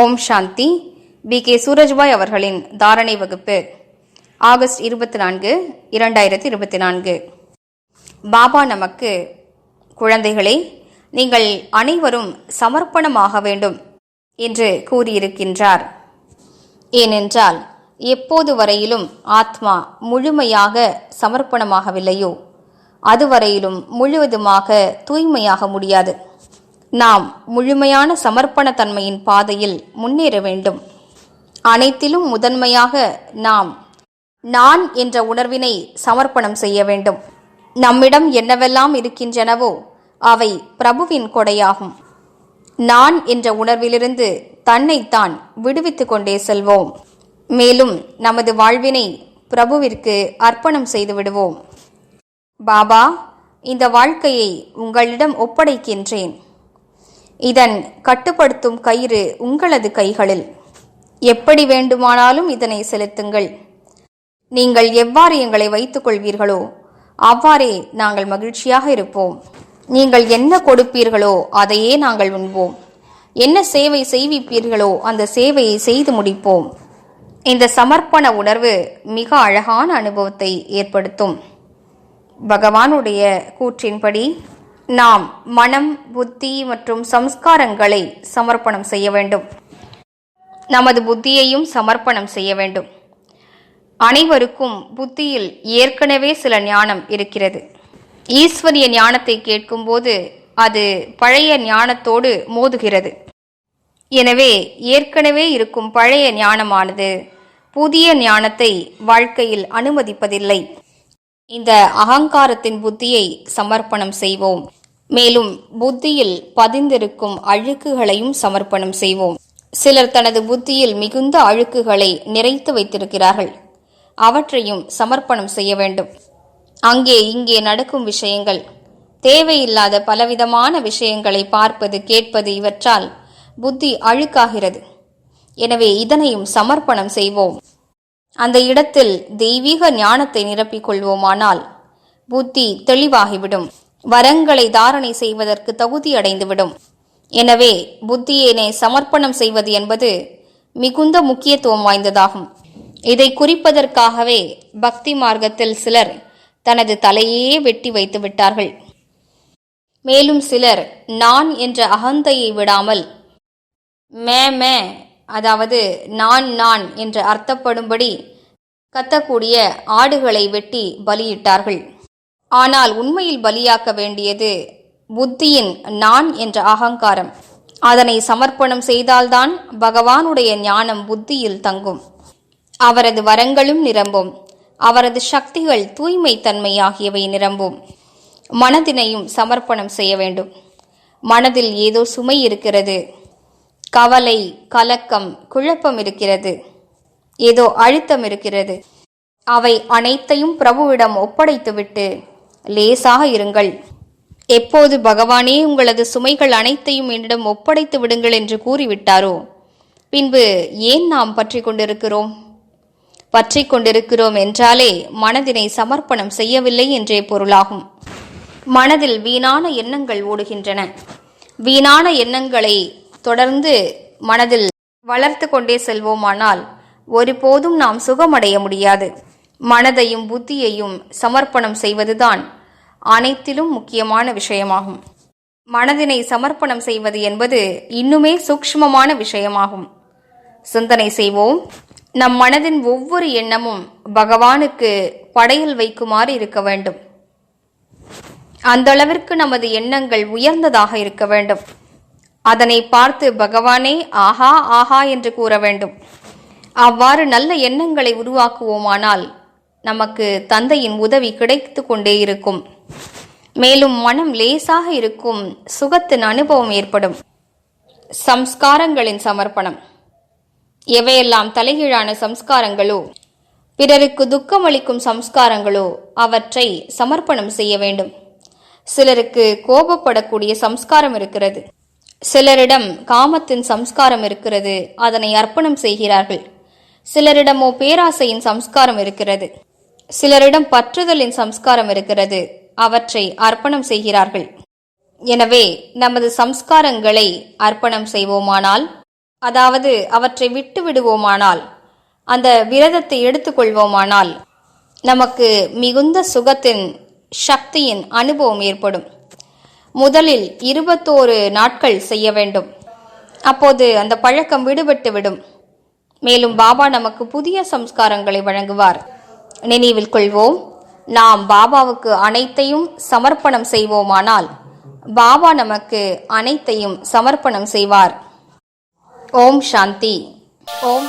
ஓம் சாந்தி. K Surajbhai அவர்களின் தாரணை வகுப்பு ஆகஸ்ட் 24, 2024. பாபா நமக்கு, குழந்தைகளே, நீங்கள் அனைவரும் சமர்ப்பணமாக வேண்டும் என்று கூறியிருக்கின்றார். ஏனென்றால் எப்போது வரையிலும் ஆத்மா முழுமையாக சமர்ப்பணமாகவில்லையோ அதுவரையிலும் முழுவதுமாக தூய்மையாக முடியாது. நாம் முழுமையான சமர்ப்பண தன்மையின் பாதையில் முன்னேற வேண்டும். அனைத்திலும் முதன்மையாக நாம் நான் என்ற உணர்வினை சமர்ப்பணம் செய்ய வேண்டும். நம்மிடம் என்னவெல்லாம் இருக்கின்றனவோ அவை பிரபுவின் கொடையாகும். நான் என்ற உணர்விலிருந்து தன்னைத்தான் விடுவித்துக் கொண்டே செல்வோம். மேலும் நமது வாழ்வினை பிரபுவிற்கு அர்ப்பணம் செய்து விடுவோம். பாபா, இந்த வாழ்க்கையை உங்களிடம் ஒப்படைக்கின்றேன். இதன் கட்டுப்படுத்தும் கயிறு உங்களது கைகளில். எப்படி வேண்டுமானாலும் இதனை செலுத்துங்கள். நீங்கள் எவ்வாறு எங்களை வைத்துக் கொள்வீர்களோ அவ்வாறே நாங்கள் மகிழ்ச்சியாக இருப்போம். நீங்கள் என்ன கொடுப்பீர்களோ அதையே நாங்கள் உண்போம். என்ன சேவை செய்விப்பீர்களோ அந்த சேவையை செய்து முடிப்போம். இந்த சமர்ப்பண உணர்வு மிக அழகான அனுபவத்தை ஏற்படுத்தும். பகவானுடைய கூற்றின்படி நாம் மனம், புத்தி மற்றும் சம்ஸ்காரங்களை சமர்ப்பணம் செய்ய வேண்டும். நமது புத்தியையும் சமர்ப்பணம் செய்ய வேண்டும். அனைவருக்கும் புத்தியில் ஏற்கனவே சில ஞானம் இருக்கிறது. ஈஸ்வரிய ஞானத்தை கேட்கும்போது அது பழைய ஞானத்தோடு மோதுகிறது. எனவே ஏற்கனவே இருக்கும் பழைய ஞானமானது புதிய ஞானத்தை வாழ்க்கையில் அனுமதிப்பதில்லை. இந்த அகங்காரத்தின் புத்தியை சமர்ப்பணம் செய்வோம். மேலும் புத்தியில் பதிந்திருக்கும் அழுக்குகளையும் சமர்ப்பணம் செய்வோம். சிலர் தனது புத்தியில் மிகுந்த அழுக்குகளை நிறைத்து வைத்திருக்கிறார்கள். அவற்றையும் சமர்ப்பணம் செய்ய வேண்டும். அங்கே இங்கே நடக்கும் விஷயங்கள், தேவையில்லாத பலவிதமான விஷயங்களை பார்ப்பது, கேட்பது, இவற்றால் புத்தி அழுக்காகிறது. எனவே இதனையும் சமர்ப்பணம் செய்வோம். அந்த இடத்தில் தெய்வீக ஞானத்தை நிரப்பிக் கொள்வோமானால் புத்தி தெளிவாகிவிடும். வரங்களை தாரணை செய்வதற்கு தகுதி அடைந்துவிடும். எனவே புத்தியினை சமர்ப்பணம் செய்வது என்பது மிகுந்த முக்கியத்துவம் வாய்ந்ததாகும். இதை குறிப்பதற்காகவே பக்தி மார்க்கத்தில் சிலர் தனது தலையே வெட்டி வைத்து விட்டார்கள். மேலும் சிலர் நான் என்ற அகந்தையை விடாமல் மே அதாவது நான் என்று அர்த்தப்படும்படி கத்தக்கூடிய ஆடுகளை வெட்டி பலியிட்டார்கள். ஆனால் உண்மையில் பலியாக்க வேண்டியது புத்தியின் நான் என்ற அகங்காரம். அதனை சமர்ப்பணம் செய்தால்தான் பகவானுடைய ஞானம் புத்தியில் தங்கும். அவரது வரங்களும் நிரம்பும். அவரது சக்திகள் தூய்மை தன்மை ஆகியவை நிரம்பும். மனதினையும் சமர்ப்பணம் செய்ய வேண்டும். மனதில் ஏதோ சுமை இருக்கிறது. கவலை, கலக்கம், குழப்பம் இருக்கிறது. ஏதோ அழுத்தம் இருக்கிறது. அவை அனைத்தையும் பிரபுவிடம் ஒப்படைத்துவிட்டு லேசாக இருங்கள். எப்போது பகவானே உங்களது சுமைகள் அனைத்தையும் என்னிடம் ஒப்படைத்து விடுங்கள் என்று கூறிவிட்டாரோ பின்பு ஏன் நாம் பற்றி கொண்டிருக்கிறோம் என்றாலே மனதினை சமர்ப்பணம் செய்யவில்லை என்றே பொருளாகும். மனதில் வீணான எண்ணங்கள் ஓடுகின்றன. வீணான எண்ணங்களை தொடர்ந்து மனதில் வளர்த்து கொண்டே செல்வோமானால் ஒருபோதும் நாம் சுகமடைய முடியாது. மனதையும் புத்தியையும் சமர்ப்பணம் செய்வதுதான் அனைத்திலும் முக்கியமான விஷயமாகும். மனதினை சமர்ப்பணம் செய்வது என்பது இன்னுமே சூக்ஷ்மமான விஷயமாகும். சிந்தனை செய்வோம். நம் மனதின் ஒவ்வொரு எண்ணமும் பகவானுக்கு படையல் வைக்குமாறு இருக்க வேண்டும். அந்த அளவிற்கு நமது எண்ணங்கள் உயர்ந்ததாக இருக்க வேண்டும். அதனை பார்த்து பகவானே ஆஹா ஆஹா என்று கூற வேண்டும். அவ்வாறு நல்ல எண்ணங்களை உருவாக்குவோமானால் நமக்கு தந்தையின் உதவி கிடைத்து கொண்டே இருக்கும். மேலும் மனம் லேசாக இருக்கும். சுகத்தின் அனுபவம் ஏற்படும். சம்ஸ்காரங்களின் சமர்ப்பணம். எவையெல்லாம் தலைகீழான சம்ஸ்காரங்களோ, பிறருக்கு துக்கமளிக்கும் சம்ஸ்காரங்களோ அவற்றை சமர்ப்பணம் செய்ய வேண்டும். சிலருக்கு கோபப்படக்கூடிய சம்ஸ்காரம் இருக்கிறது. சிலரிடம் காமத்தின் சம்ஸ்காரம் இருக்கிறது. அதனை அர்ப்பணம் செய்கிறார்கள். சிலரிடமோ பேராசையின் சம்ஸ்காரம் இருக்கிறது. சிலரிடம் பற்றுதலின் சம்ஸ்காரம் இருக்கிறது. அவற்றை அர்ப்பணம் செய்கிறார்கள். எனவே நமது சம்ஸ்காரங்களை அர்ப்பணம் செய்வோமானால் அதாவது அவற்றை விட்டு விடுவோமானால், அந்த விரதத்தை எடுத்துக்கொள்வோமானால் நமக்கு மிகுந்த சுகத்தின் சக்தியின் அனுபவம் ஏற்படும். முதலில் 21 நாட்கள் செய்ய வேண்டும். அப்போது அந்த பழக்கம் விடுபட்டு விடும். மேலும் பாபா நமக்கு புதிய சம்ஸ்காரங்களை வழங்குவார். நினைவில் கொள்வோம், நாம் பாபாவுக்கு அனைத்தையும் சமர்ப்பணம் செய்வோமானால் பாபா நமக்கு அனைத்தையும் சமர்ப்பணம் செய்வார். ஓம் சாந்தி. ஓம்